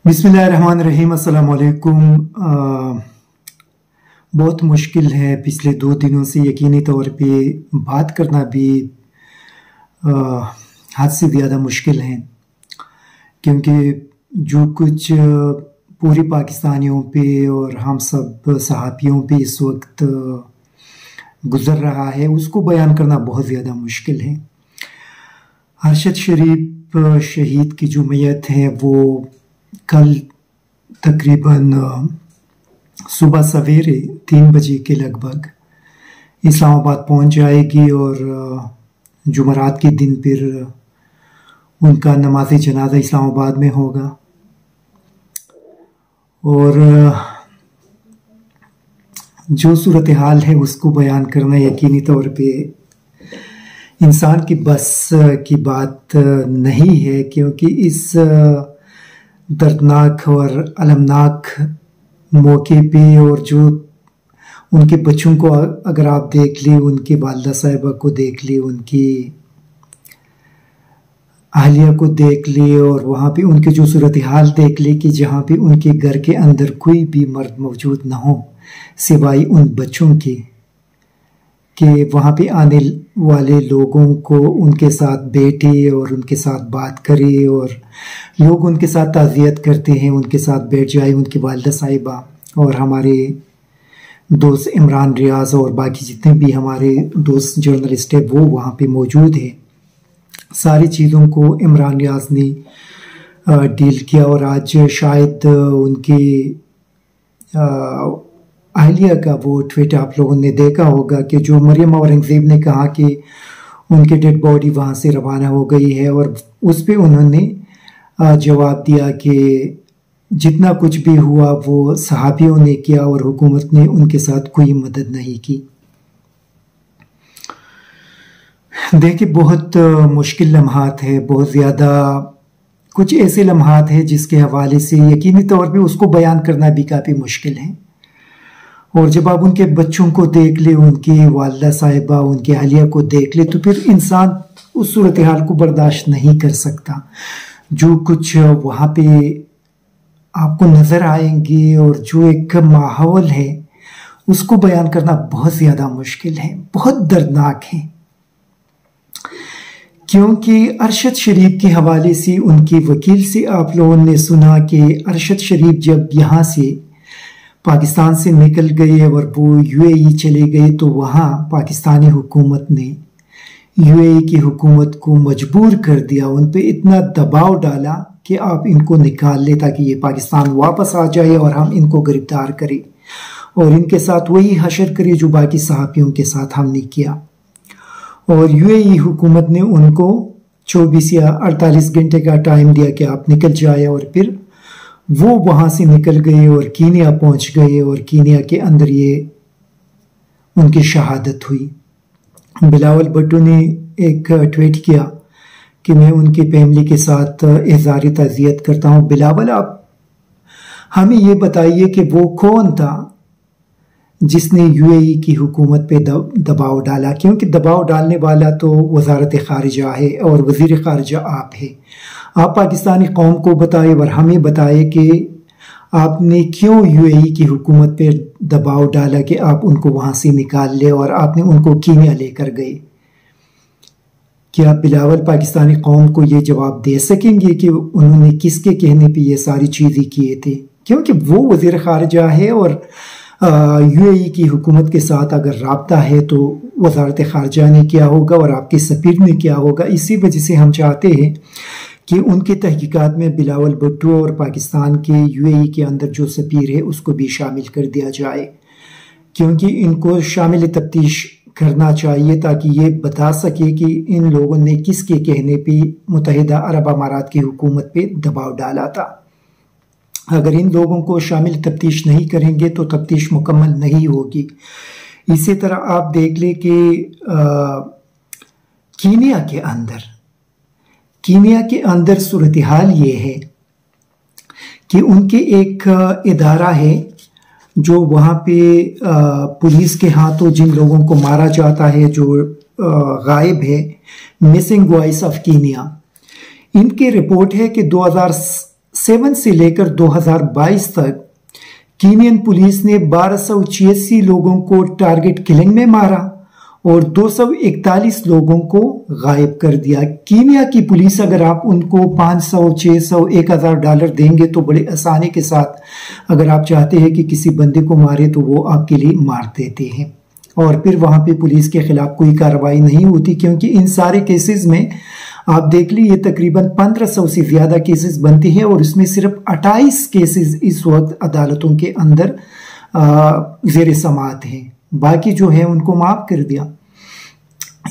बिस्मिल्लाहिर्रहमानिर्रहीम। अस्सलाम वालेकुम। बहुत मुश्किल है पिछले 2 दिनों से यकीनी तौर पे बात करना भी अ, हद से ज़्यादा मुश्किल है, क्योंकि जो कुछ पूरी पाकिस्तानियों पे और हम सब सहाफ़ियों पे इस वक्त गुज़र रहा है उसको बयान करना बहुत ज़्यादा मुश्किल है। अरशद शरीफ शहीद की जो मैयत है वो कल तकरीबन सुबह सवेरे 3 बजे के लगभग इस्लामाबाद पहुंच जाएगी और जुमरात के दिन फिर उनका नमाज जनाजा इस्लामाबाद में होगा। और जो सूरत हाल है उसको बयान करना यकीनी तौर पे इंसान की बस की बात नहीं है, क्योंकि इस दर्दनाक और अलमनाक मौके पे और जो उनके बच्चों को अगर आप देख लें, उनके वालिदा साहिबा को देख लें, उनकी अहलिया को देख ले और वहाँ पे उनके जो सूरत हाल देख ले कि जहाँ पे उनके घर के अंदर कोई भी मर्द मौजूद ना हो सिवाय उन बच्चों के, कि वहाँ पे आने वाले लोगों को उनके साथ बैठे और उनके साथ बात करे और लोग उनके साथ ताज़ियत करते हैं, उनके साथ बैठ जाए उनकी वालिदा साहिबा और हमारे दोस्त इमरान रियाज और बाकी जितने भी हमारे दोस्त जर्नलिस्ट है वो वहाँ पे मौजूद है। सारी चीज़ों को इमरान रियाज ने डील किया और आज शायद उनके अहलिया का वो ट्वीट आप लोगों ने देखा होगा कि जो मरियम औरंगज़ेब ने कहा कि उनकी डेड बॉडी वहाँ से रवाना हो गई है, और उस पर उन्होंने जवाब दिया कि जितना कुछ भी हुआ वो सहाबियों ने किया और हुकूमत ने उनके साथ कोई मदद नहीं की। देखिए, बहुत मुश्किल लम्हात है, बहुत ज़्यादा कुछ ऐसे लम्हात हैं जिसके हवाले से यकीनी तौर पे उसको बयान करना भी काफ़ी मुश्किल है। और जब आप उनके बच्चों को देख ले, उनकी वालिदा साहिबा, उनकी अहलिया को देख ले, तो फिर इंसान उस सूरत हाल को बर्दाश्त नहीं कर सकता। जो कुछ वहाँ पे आपको नज़र आएंगे और जो एक माहौल है उसको बयान करना बहुत ज़्यादा मुश्किल है, बहुत दर्दनाक है। क्योंकि अरशद शरीफ के हवाले से उनके वकील से आप लोगों ने सुना कि अरशद शरीफ जब यहाँ से पाकिस्तान से निकल गए और वो यूएई चले गए तो वहाँ पाकिस्तानी हुकूमत ने यूएई की हुकूमत को मजबूर कर दिया, उन पे इतना दबाव डाला कि आप इनको निकाल ले ताकि ये पाकिस्तान वापस आ जाए और हम इनको गिरफ्तार करें और इनके साथ वही हशर करें जो बाकी सहाफ़ियों के साथ हमने किया। और यूएई हुकूमत ने उनको 24 या 48 घंटे का टाइम दिया कि आप निकल जाए, और फिर वो वहाँ से निकल गए और कीनिया पहुँच गए और कीनिया के अंदर ये उनकी शहादत हुई। बिलावल भुट्टो ने एक ट्वीट किया कि मैं उनकी फैमिली के साथ इज़हार ताज़ियत करता हूँ। बिलावल, आप हमें ये बताइए कि वो कौन था जिसने यूएई की हुकूमत पे दबाव डाला, क्योंकि दबाव डालने वाला तो वज़ारत ख़ारिजा है और वज़ीर ख़ारिजा आप है। आप पाकिस्तानी कौम को बताए और हमें बताए कि आपने क्यों यूएई की हुकूमत पे दबाव डाला कि आप उनको वहाँ से निकाल ले और आपने उनको कीनिया लेकर गए। क्या बिलावल पाकिस्तानी कौम को ये जवाब दे सकेंगे कि उन्होंने किसके कहने पे ये सारी चीज़ें किए थे? क्योंकि वो वज़ीर ख़ारिजा है और यूएई की हुकूमत के साथ अगर राब्ता है तो वज़ारत ख़ारिजा ने किया होगा और आपके सफ़ीर ने किया होगा। इसी वजह से हम चाहते हैं कि उनके तहकीकात में बिलावल भुट्टो और पाकिस्तान के यूएई के अंदर जो सफ़ीर है उसको भी शामिल कर दिया जाए, क्योंकि इनको शामिल तफ्तीश करना चाहिए ताकि ये बता सके कि इन लोगों ने किसके कहने पे मुत्तहिदा अरब अमारात की हुकूमत पे दबाव डाला था। अगर इन लोगों को शामिल तफ्तीश नहीं करेंगे तो तफ्तीश मुकम्मल नहीं होगी। इसी तरह आप देख लें कि कीनिया के अंदर सूरत हाल ये है कि उनके एक इदारा है जो वहाँ पे पुलिस के हाथों जिन लोगों को मारा जाता है, जो गायब है, मिसिंग वॉइस ऑफ कीनिया, इनकी रिपोर्ट है कि 2007 से लेकर 2022 तक कीनियन पुलिस ने 1286 लोगों को टारगेट किलिंग में मारा और 241 लोगों को गायब कर दिया। कीनिया की पुलिस अगर आप उनको 500, 600, $1000 देंगे तो बड़े आसानी के साथ अगर आप चाहते हैं कि किसी बंदे को मारे तो वो आपके लिए मार देते हैं और फिर वहां पे पुलिस के खिलाफ कोई कार्रवाई नहीं होती, क्योंकि इन सारे केसेस में आप देख लीजिए तकरीबन 1500 से ज्यादा केसेस बनते हैं और उसमें सिर्फ 28 केसेस इस वक्त अदालतों के अंदर जेर समाअत हैं, बाकी जो है उनको माफ कर दिया।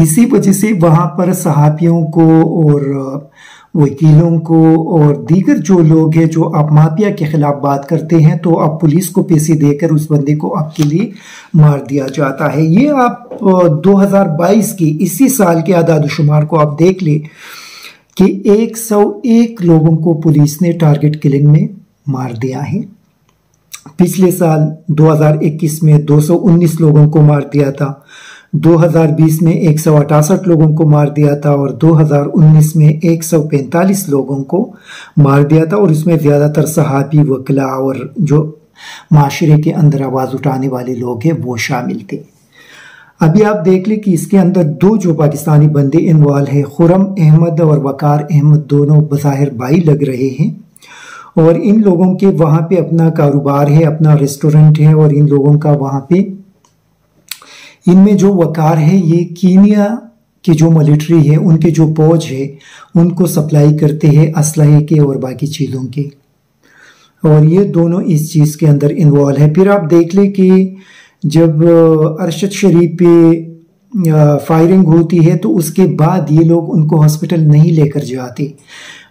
इसी वजह से वहां पर सहाफियों को और वकीलों को और दीगर जो लोग हैं जो आप माफिया के खिलाफ बात करते हैं तो आप पुलिस को पैसे देकर उस बंदे को आपके लिए मार दिया जाता है। ये आप 2022 की इसी साल के आदाद-ओ-शुमार को आप देख ले कि 101 लोगों को पुलिस ने टारगेट किलिंग में मार दिया है। पिछले साल 2021 में 219 लोगों को मार दिया था, 2020 में 168 लोगों को मार दिया था और 2019 में 145 लोगों को मार दिया था और इसमें ज़्यादातर सहाबी, वकला और जो माशरे के अंदर आवाज़ उठाने वाले लोग हैं वो शामिल थे। अभी आप देख लें कि इसके अंदर दो जो पाकिस्तानी बंदे इन्वॉल्व हैं, खुरम अहमद और वकार अहमद, दोनों बज़ाहिर भाई लग रहे हैं और इन लोगों के वहाँ पे अपना कारोबार है, अपना रेस्टोरेंट है और इन लोगों का वहाँ पे इनमें जो वकार है ये कीनिया की जो मिलिट्री है उनके जो फौज है उनको सप्लाई करते हैं असलहे के और बाकी चीज़ों के, और ये दोनों इस चीज़ के अंदर इन्वॉल्व है। फिर आप देख लें कि जब अरशद शरीफ पे फायरिंग होती है तो उसके बाद ये लोग उनको हॉस्पिटल नहीं लेकर जाते,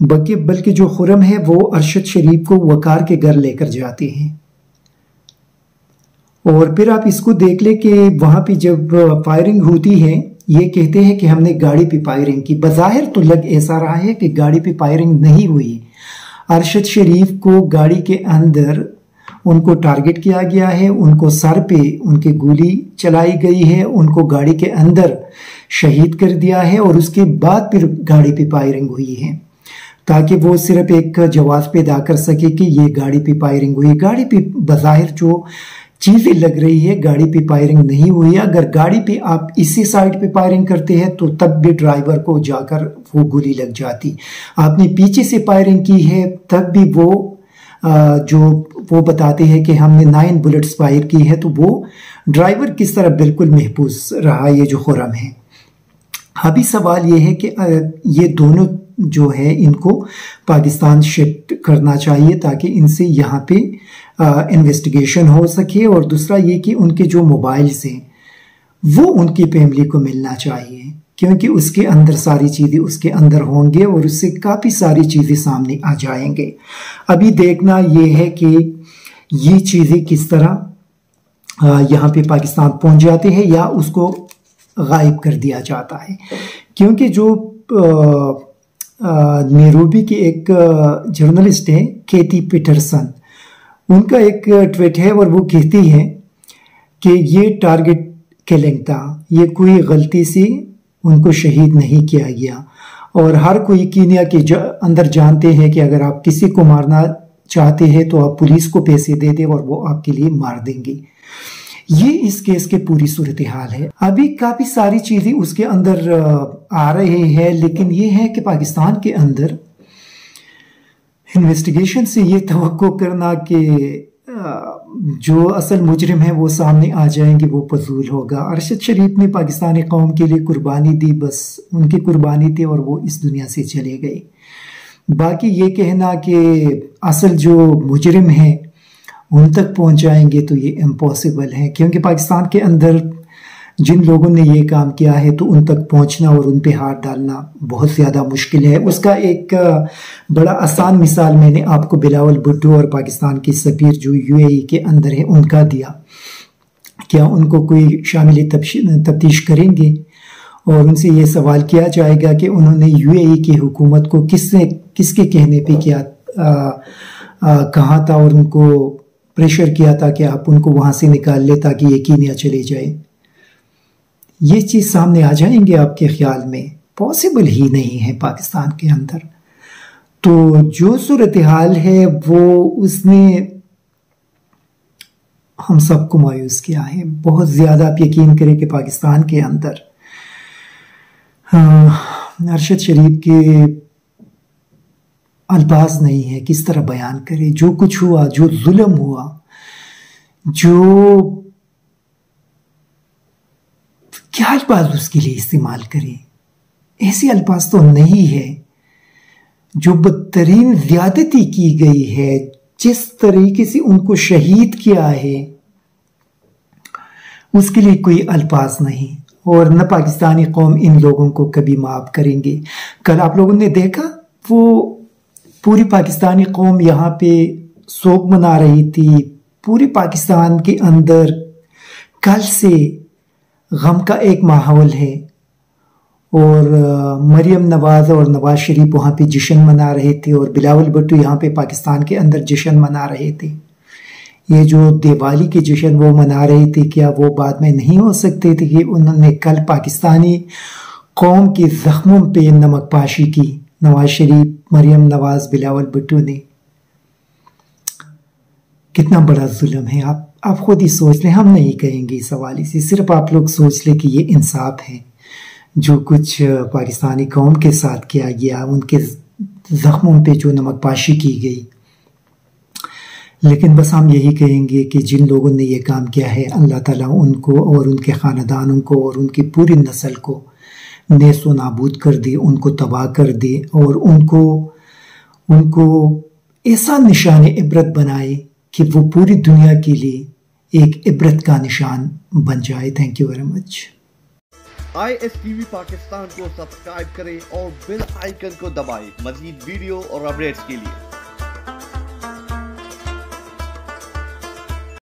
बल्कि जो खुरम है वो अरशद शरीफ को वकार के घर लेकर जाते हैं। और फिर आप इसको देख ले कि वहां पे जब फायरिंग होती है ये कहते हैं कि हमने गाड़ी पे फायरिंग की, बज़ाहिर तो लग ऐसा रहा है कि गाड़ी पे फायरिंग नहीं हुई। अरशद शरीफ को गाड़ी के अंदर उनको टारगेट किया गया है, उनको सर पे उनके गोली चलाई गई है, उनको गाड़ी के अंदर शहीद कर दिया है और उसके बाद फिर गाड़ी पे फायरिंग हुई है ताकि वो सिर्फ एक जवाब पैदा कर सके कि ये गाड़ी पे फायरिंग हुई। गाड़ी पे बज़ाहिर जो चीजें लग रही है गाड़ी पे फायरिंग नहीं हुई। अगर गाड़ी पे आप इसी साइड पे फायरिंग करते हैं तो तब भी ड्राइवर को जाकर वो गोली लग जाती। आपने पीछे से फायरिंग की है तब भी वो बताते हैं कि हमने 9 बुलेट्स फायर की है, तो वो ड्राइवर किस तरह बिल्कुल महफूज रहा, ये जो खुरम है। अभी सवाल ये है कि ये दोनों जो है इनको पाकिस्तान शिफ्ट करना चाहिए ताकि इनसे यहाँ पे इन्वेस्टिगेशन हो सके, और दूसरा ये कि उनके जो मोबाइल्स हैं वो उनकी फैमिली को मिलना चाहिए क्योंकि उसके अंदर सारी चीज़ें उसके अंदर होंगे और उससे काफ़ी सारी चीज़ें सामने आ जाएंगे। अभी देखना ये है कि ये चीज़ें किस तरह यहाँ पे पाकिस्तान पहुँच जाते हैं या उसको गायब कर दिया जाता है, क्योंकि जो नैरोबी के एक जर्नलिस्ट हैं केटी पीटरसन, उनका एक ट्वीट है और वो कहती है कि ये टारगेट किलिंग था, ये कोई गलती से उनको शहीद नहीं किया गया और हर कोई कीनिया के अंदर जानते हैं कि अगर आप किसी को मारना चाहते हैं तो आप पुलिस को पैसे दे दें और वो आपके लिए मार देंगे। ये इस केस के पूरी सूरत हाल है। अभी काफी सारी चीजें उसके अंदर आ रहे हैं, लेकिन ये है कि पाकिस्तान के अंदर इन्वेस्टिगेशन से ये तवक्को करना कि जो असल मुजरिम है वो सामने आ जाएंगे वो फजूल होगा। अरशद शरीफ ने पाकिस्तानी कौम के लिए कुर्बानी दी, बस उनकी कुर्बानी थी और वो इस दुनिया से चले गए। बाकी ये कहना कि असल जो मुजरिम है उन तक पहुंचाएंगे तो ये इम्पॉसिबल है, क्योंकि पाकिस्तान के अंदर जिन लोगों ने ये काम किया है तो उन तक पहुंचना और उन पे हाथ डालना बहुत ज़्यादा मुश्किल है। उसका एक बड़ा आसान मिसाल मैंने आपको बिलावल भुट्टो और पाकिस्तान के सफीर जो यूएई के अंदर है उनका दिया। क्या उनको कोई शामिल तफ्तीश करेंगे और उनसे ये सवाल किया जाएगा कि उन्होंने यूएई की हुकूमत को किसके कहने पे क्या कहा था और उनको प्रेशर किया था कि आप उनको वहाँ से निकाल ले ताकि ये कीनिया चले जाए। ये चीज़ सामने आ जाएंगे आपके ख्याल में? पॉसिबल ही नहीं है पाकिस्तान के अंदर। तो जो सूरत हाल है वो उसने हम सबको मायूस किया है बहुत ज़्यादा। आप यकीन करें कि पाकिस्तान के अंदर अरशद शरीफ के अल्फाज नहीं है किस तरह बयान करे। जो कुछ हुआ, जो जुल्म हुआ, जो क्या अल्फाज उसके लिए इस्तेमाल करें, ऐसे अल्फाज तो नहीं है। जो बदतरीन ज्यादती की गई है, जिस तरीके से उनको शहीद किया है, उसके लिए कोई अल्फाज नहीं। और न पाकिस्तानी कौम इन लोगों को कभी माफ करेंगे। कल आप लोगों ने देखा वो पूरी पाकिस्तानी कौम यहाँ पे शोक मना रही थी। पूरे पाकिस्तान के अंदर कल से गम का एक माहौल है और मरियम नवाज और नवाज शरीफ वहाँ पे जश्न मना रहे थे और बिलावल भुट्टो यहाँ पे पाकिस्तान के अंदर जश्न मना रहे थे। ये जो दिवाली के जश्न वो मना रहे थे, क्या वो बाद में नहीं हो सकते थे कि उन्होंने कल पाकिस्तानी कौम के जख्मों पे नमक पाशी की? नवाज शरीफ, मरियम नवाज, बिलावल भुट्टो ने। कितना बड़ा जुल्म है। आप खुद ही सोच लें, हम नहीं कहेंगे इस हवाले से, सिर्फ आप लोग सोच लें कि ये इंसाफ है जो कुछ पाकिस्तानी कौम के साथ किया गया, उनके जख्मों पे जो नमक पाशी की गई। लेकिन बस हम यही कहेंगे कि जिन लोगों ने ये काम किया है, अल्लाह ताला उनको और उनके ख़ानदानों को और उनकी पूरी नस्ल को नेस्तो नाबूद कर दे, उनको तबाह कर दे और उनको ऐसा निशान इबरत बनाए कि वो पूरी दुनिया के लिए एक इबरत का निशान बन जाए। Thank you very much. ISTV Pakistan को सब्सक्राइब करें और बेल आइकन को दबाएं मज़ीद वीडियो और अपडेट्स के लिए।